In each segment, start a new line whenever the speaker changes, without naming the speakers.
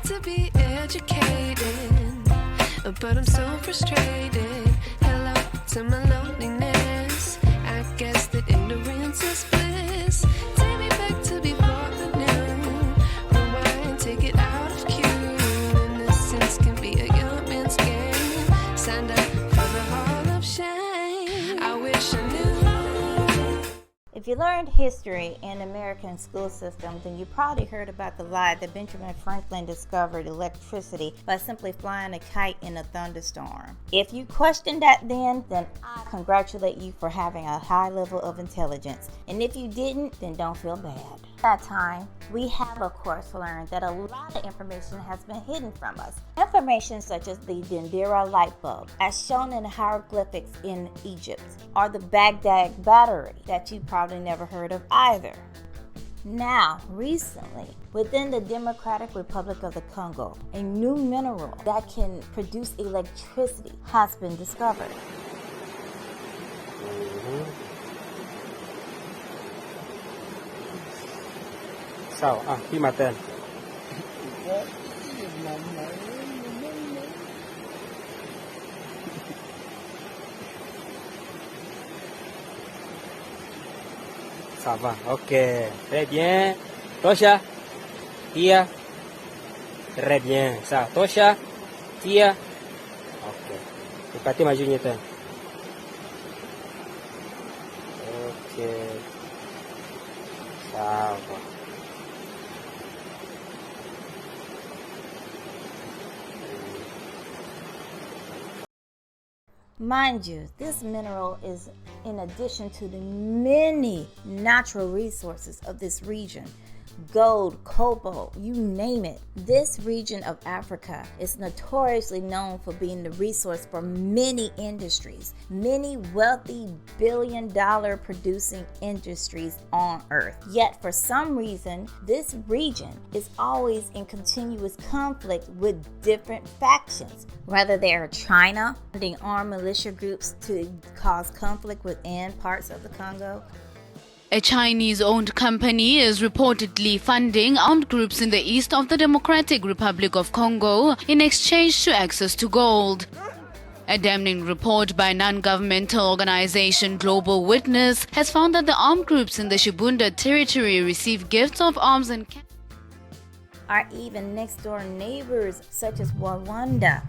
to be educated, but I'm so frustrated. Hello to my loneliness. I guess that ignorance is bliss. Take me back to before the new. Rewind, take it out of cue. Innocence can be a young man's game. Signed up for the hall of shame. I wish I knew.
If you learned history in the American school system, then you probably heard about the lie that Benjamin Franklin discovered electricity by simply flying a kite in a thunderstorm. If you questioned that then I congratulate you for having a high level of intelligence. And if you didn't, then don't feel bad. At that time, we have of course learned that a lot of information has been hidden from us. Information such as the Dendera light bulb, as shown in the hieroglyphics in Egypt, or the Baghdad battery that you probably never heard of either. Now, recently, within the Democratic Republic of the Congo, a new mineral that can produce electricity has been discovered.
Sao? Khi mà tên. Ça va, ok, très bien. Tosha, Tia, très bien. Ça, Tosha, Tia, ok. Ipati majunya tu. Ok, ça va.
Mind you, this mineral is in addition to the many natural resources of this region. Gold, cobalt, you name it. This region of Africa is notoriously known for being the resource for many industries, many wealthy billion-dollar producing industries on Earth. Yet for some reason, this region is always in continuous conflict with different factions. Whether they are China, funding armed militia groups to cause conflict within parts of the Congo.
A Chinese-owned company is reportedly funding armed groups in the east of the Democratic Republic of Congo in exchange to access to gold. A damning report by non-governmental organization Global Witness has found that the armed groups in the Shibunda territory receive gifts of arms and
are even next-door neighbors such as Rwanda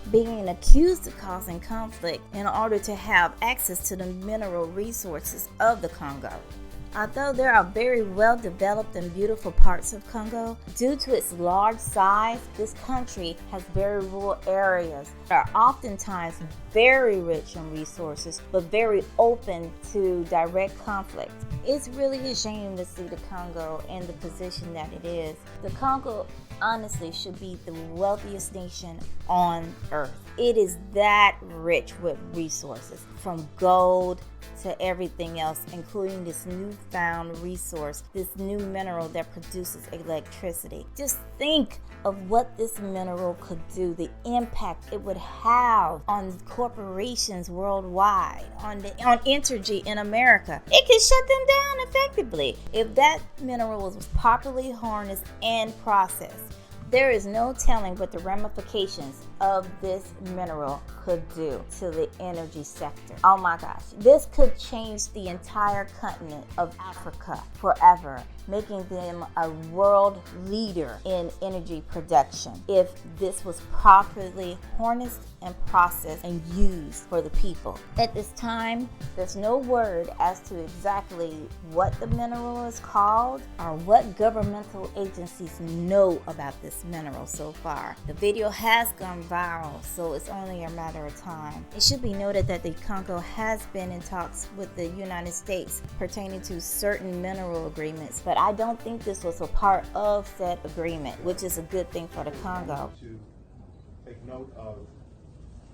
being accused of causing conflict in order to have access to the mineral resources of the Congo. Although there are very well-developed and beautiful parts of Congo, due to its large size, this country has very rural areas that are oftentimes very rich in resources, but very open to direct conflict. It's really a shame to see the Congo in the position that it is. The Congo honestly should be the wealthiest nation on earth. It is that rich with resources, from gold to everything else, including this newfound resource, this new mineral that produces electricity. Just think of what this mineral could do, the impact it would have on corporations worldwide, on energy in America. It could shut them down effectively if that mineral was properly harnessed and processed. There is no telling what the ramifications of this mineral could do to the energy sector. Oh my gosh, this could change the entire continent of Africa forever, making them a world leader in energy production if this was properly harnessed and processed and used for the people. At this time, there's no word as to exactly what the mineral is called or what governmental agencies know about this mineral so far. The video has gone viral, so it's only a matter of time. It should be noted that the Congo has been in talks with the United States pertaining to certain mineral agreements, but I don't think this was a part of said agreement, which is a good thing for the Congo.
To take note of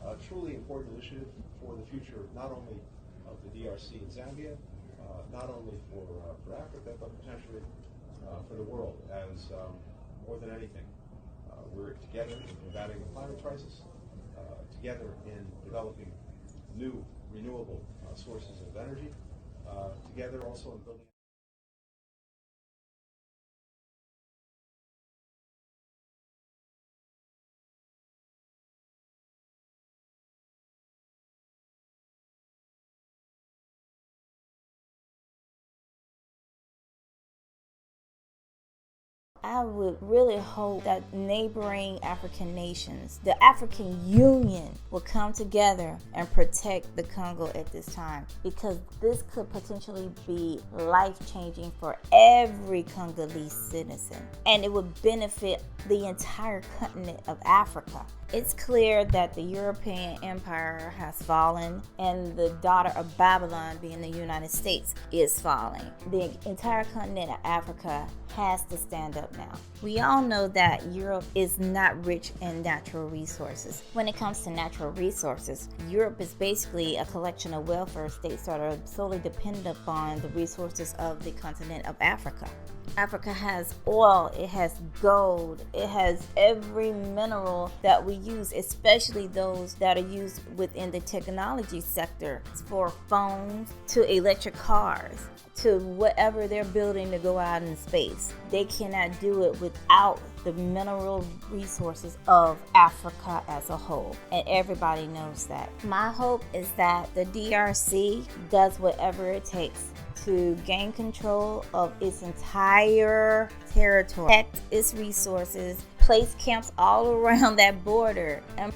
a truly important initiative for the future, not only of the DRC and Zambia, not only for Africa, but potentially for the world, as more than anything, we're together in combating the climate crisis, together in developing new renewable sources of energy, together also in building
I would really hope that neighboring African nations, the African Union, will come together and protect the Congo at this time, because this could potentially be life-changing for every Congolese citizen, and it would benefit the entire continent of Africa. It's clear that the European empire has fallen, and the daughter of Babylon, being the United States, is falling. The entire continent of Africa has to stand up now. We all know that Europe is not rich in natural resources. When it comes to natural resources, Europe is basically a collection of welfare states that are solely dependent upon the resources of the continent of Africa. Africa has oil, it has gold, it has every mineral that we use, especially those that are used within the technology sector, for phones to electric cars to whatever they're building to go out in space. They cannot do it without the mineral resources of Africa as a whole, and everybody knows that. My hope is that the DRC does whatever it takes to gain control of its entire territory, protect its resources, place camps all around that border. And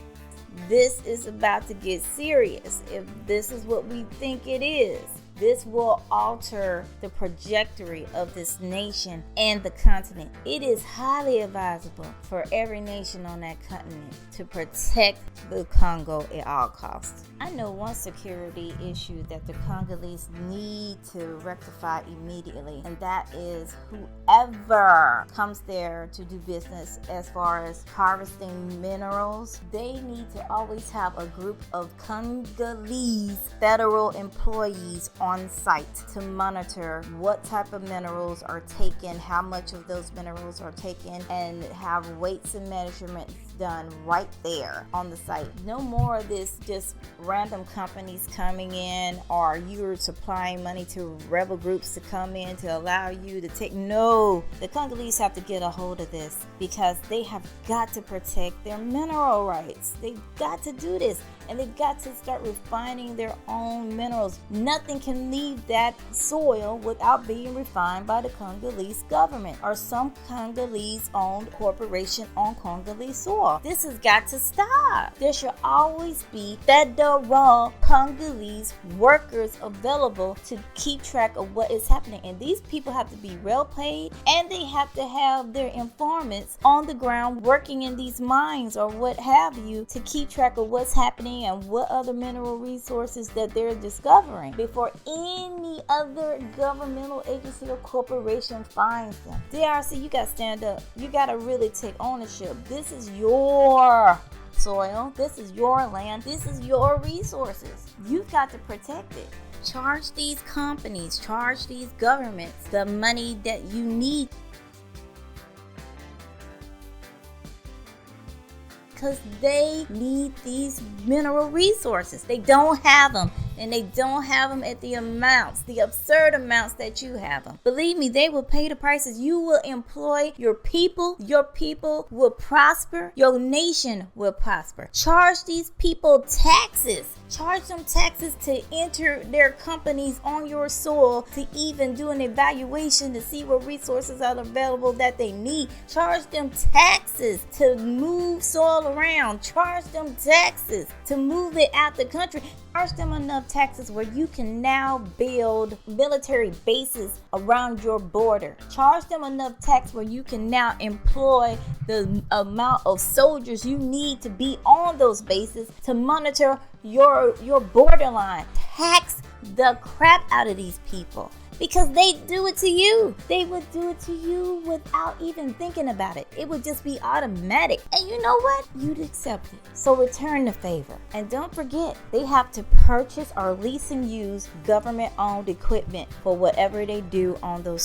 this is about to get serious. If this is what we think it is, this will alter the trajectory of this nation and the continent. It is highly advisable for every nation on that continent to protect the Congo at all costs. I know one security issue that the Congolese need to rectify immediately, and that is whoever comes there to do business as far as harvesting minerals, they need to always have a group of Congolese federal employees on site to monitor what type of minerals are taken, how much of those minerals are taken, and have weights and measurements done right there on the site. No more of this just random companies coming in, or you're supplying money to rebel groups to come in to allow you to take. No, the Congolese have to get a hold of this, because they have got to protect their mineral rights. They've got to do this, and they've got to start refining their own minerals. Nothing can leave that soil without being refined by the Congolese government or some Congolese-owned corporation on Congolese soil. This has got to stop. There should always be federal Congolese workers available to keep track of what is happening. And these people have to be well paid, and they have to have their informants on the ground working in these mines or what have you to keep track of what's happening and what other mineral resources that they're discovering before any other governmental agency or corporation finds them. DRC, you got to stand up. You got to really take ownership. This is your soil. This is your land. This is your resources. You've got to protect it. Charge these companies, charge these governments the money that you need, because they need these mineral resources. They don't have them, and they don't have them at the amounts, the absurd amounts that you have them. Believe me, they will pay the prices. You will employ your people will prosper, your nation will prosper. Charge these people taxes. Charge them taxes to enter their companies on your soil, to even do an evaluation to see what resources are available that they need. Charge them taxes to move soil around. Charge them taxes to move it out the country. Charge them enough taxes where you can now build military bases around your border. Charge them enough tax where you can now employ the amount of soldiers you need to be on those bases to monitor your borderline. Tax the crap out of these people, because they do it to you. They would do it to you without even thinking about it. It would just be automatic. And you know what? You'd accept it. So return the favor. And don't forget, they have to purchase or lease and use government-owned equipment for whatever they do on those